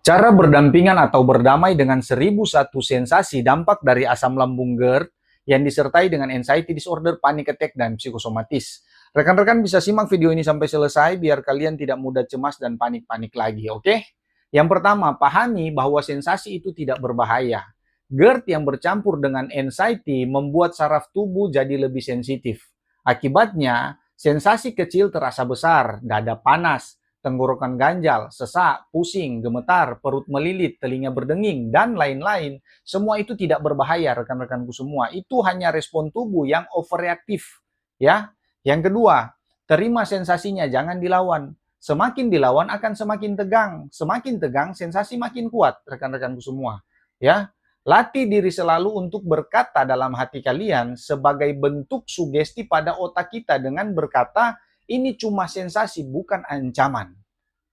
Cara berdampingan atau berdamai dengan 1001 sensasi dampak dari asam lambung GERD yang disertai dengan anxiety disorder, panic attack, dan psikosomatis. Rekan-rekan bisa simak video ini sampai selesai biar kalian tidak mudah cemas dan panik-panik lagi, oke? Yang pertama, pahami bahwa sensasi itu tidak berbahaya. GERD yang bercampur dengan anxiety membuat saraf tubuh jadi lebih sensitif. Akibatnya, sensasi kecil terasa besar, dada panas, tenggorokan ganjal, sesak, pusing, gemetar, perut melilit, telinga berdenging, dan lain-lain. Semua itu tidak berbahaya, rekan-rekanku semua. Itu hanya respon tubuh yang overreaktif. Ya. Yang kedua, terima sensasinya, jangan dilawan. Semakin dilawan akan semakin tegang. Semakin tegang, sensasi makin kuat, rekan-rekanku semua. Ya. Latih diri selalu untuk berkata dalam hati kalian sebagai bentuk sugesti pada otak kita dengan berkata, ini cuma sensasi, bukan ancaman.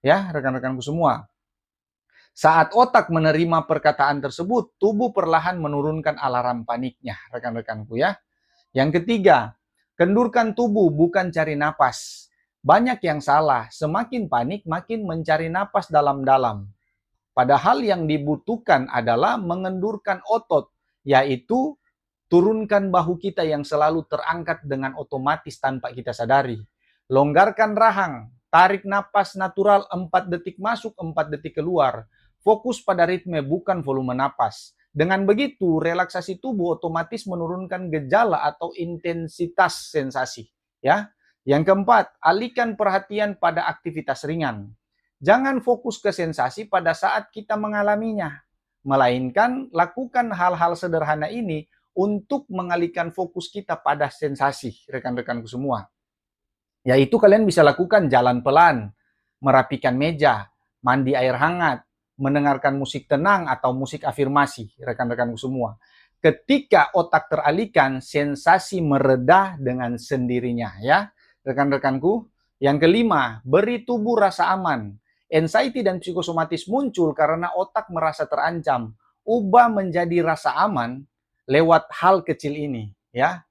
Ya, rekan-rekanku semua. Saat otak menerima perkataan tersebut, tubuh perlahan menurunkan alarm paniknya, rekan-rekanku ya. Yang ketiga, kendurkan tubuh, bukan cari napas. Banyak yang salah, semakin panik makin mencari napas dalam-dalam. Padahal yang dibutuhkan adalah mengendurkan otot, yaitu turunkan bahu kita yang selalu terangkat dengan otomatis tanpa kita sadari. Longgarkan rahang, tarik napas natural 4 detik masuk, 4 detik keluar. Fokus pada ritme bukan volume napas. Dengan begitu, relaksasi tubuh otomatis menurunkan gejala atau intensitas sensasi. Ya. Yang keempat, alihkan perhatian pada aktivitas ringan. Jangan fokus ke sensasi pada saat kita mengalaminya. Melainkan, lakukan hal-hal sederhana ini untuk mengalihkan fokus kita pada sensasi, rekan-rekanku semua. Yaitu kalian bisa lakukan jalan pelan, merapikan meja, mandi air hangat, mendengarkan musik tenang atau musik afirmasi, rekan-rekanku semua. Ketika otak teralihkan, sensasi mereda dengan sendirinya ya, rekan-rekanku. Yang kelima, beri tubuh rasa aman. Anxiety dan psikosomatis muncul karena otak merasa terancam. Ubah menjadi rasa aman lewat hal kecil ini ya.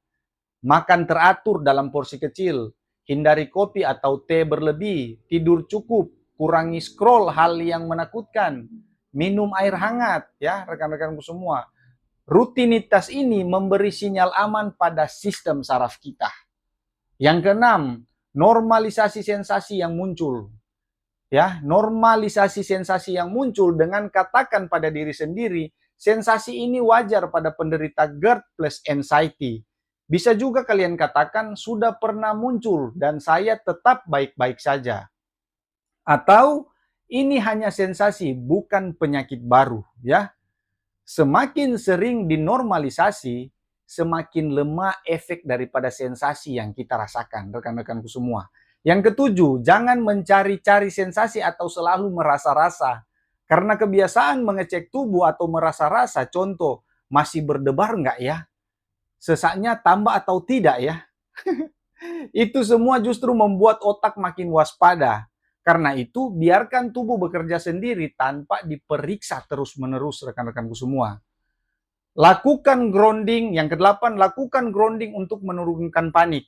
Makan teratur dalam porsi kecil, hindari kopi atau teh berlebih, tidur cukup, kurangi scroll hal yang menakutkan, minum air hangat ya rekan-rekanku semua. Rutinitas ini memberi sinyal aman pada sistem saraf kita. Yang keenam, normalisasi sensasi yang muncul. Ya, normalisasi sensasi yang muncul dengan katakan pada diri sendiri, sensasi ini wajar pada penderita GERD plus anxiety. Bisa juga kalian katakan sudah pernah muncul dan saya tetap baik-baik saja. Atau ini hanya sensasi, bukan penyakit baru, ya. Semakin sering dinormalisasi, semakin lemah efek daripada sensasi yang kita rasakan, rekan-rekanku semua. Yang ketujuh, jangan mencari-cari sensasi atau selalu merasa-rasa. Karena kebiasaan mengecek tubuh atau merasa-rasa, contoh, masih berdebar nggak ya? Sesaknya tambah atau tidak ya? Itu semua justru membuat otak makin waspada. Karena itu, biarkan tubuh bekerja sendiri tanpa diperiksa terus-menerus rekan-rekanku semua. Lakukan grounding, yang kedelapan, lakukan grounding untuk menurunkan panik.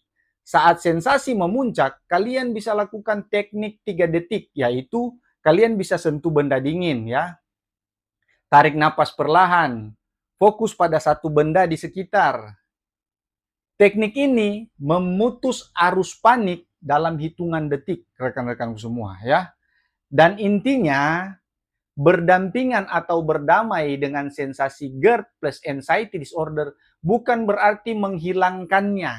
Saat sensasi memuncak, kalian bisa lakukan teknik 3 detik, yaitu kalian bisa sentuh benda dingin ya. Tarik napas perlahan, fokus pada satu benda di sekitar. Teknik ini memutus arus panik dalam hitungan detik, rekan-rekanku semua ya. Dan intinya, berdampingan atau berdamai dengan sensasi GERD plus anxiety disorder bukan berarti menghilangkannya,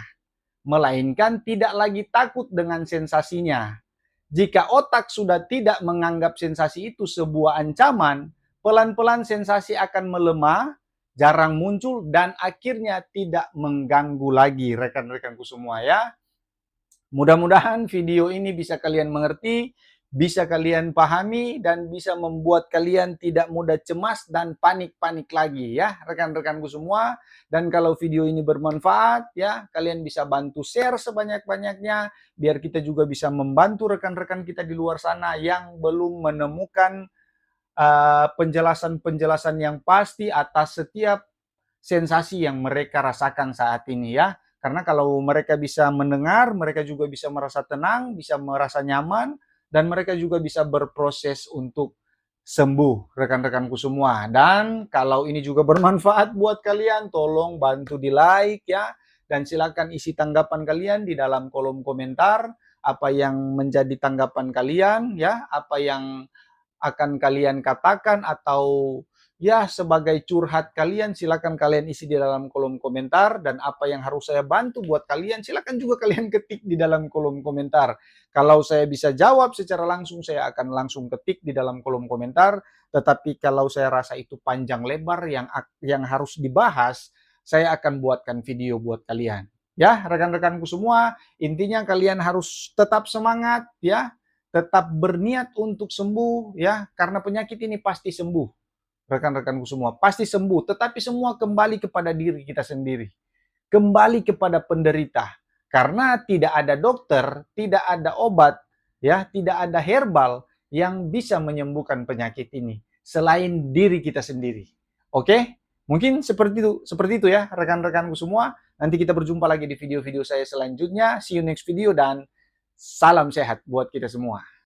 melainkan tidak lagi takut dengan sensasinya. Jika otak sudah tidak menganggap sensasi itu sebuah ancaman, pelan-pelan sensasi akan melemah, jarang muncul, dan akhirnya tidak mengganggu lagi rekan-rekanku semua ya. Mudah-mudahan video ini bisa kalian mengerti, bisa kalian pahami, dan bisa membuat kalian tidak mudah cemas dan panik-panik lagi ya rekan-rekanku semua. Dan kalau video ini bermanfaat ya, kalian bisa bantu share sebanyak-banyaknya biar kita juga bisa membantu rekan-rekan kita di luar sana yang belum menemukan penjelasan-penjelasan yang pasti atas setiap sensasi yang mereka rasakan saat ini ya. Karena kalau mereka bisa mendengar, mereka juga bisa merasa tenang, bisa merasa nyaman, dan mereka juga bisa berproses untuk sembuh, rekan-rekanku semua. Dan kalau ini juga bermanfaat buat kalian, tolong bantu di like ya. Dan silakan isi tanggapan kalian di dalam kolom komentar. Apa yang menjadi tanggapan kalian ya, apa yang akan kalian katakan atau ya sebagai curhat kalian, silakan kalian isi di dalam kolom komentar. Dan apa yang harus saya bantu buat kalian, silakan juga kalian ketik di dalam kolom komentar. Kalau saya bisa jawab secara langsung, saya akan langsung ketik di dalam kolom komentar. Tetapi kalau saya rasa itu panjang lebar yang harus dibahas, saya akan buatkan video buat kalian. Ya, rekan-rekanku semua, intinya kalian harus tetap semangat ya, tetap berniat untuk sembuh ya, karena penyakit ini pasti sembuh. Rekan-rekanku semua, pasti sembuh, tetapi semua kembali kepada diri kita sendiri. Kembali kepada penderita. Karena tidak ada dokter, tidak ada obat, ya, tidak ada herbal yang bisa menyembuhkan penyakit ini selain diri kita sendiri. Oke? Mungkin seperti itu ya rekan-rekanku semua. Nanti kita berjumpa lagi di video-video saya selanjutnya. See you next video dan salam sehat buat kita semua.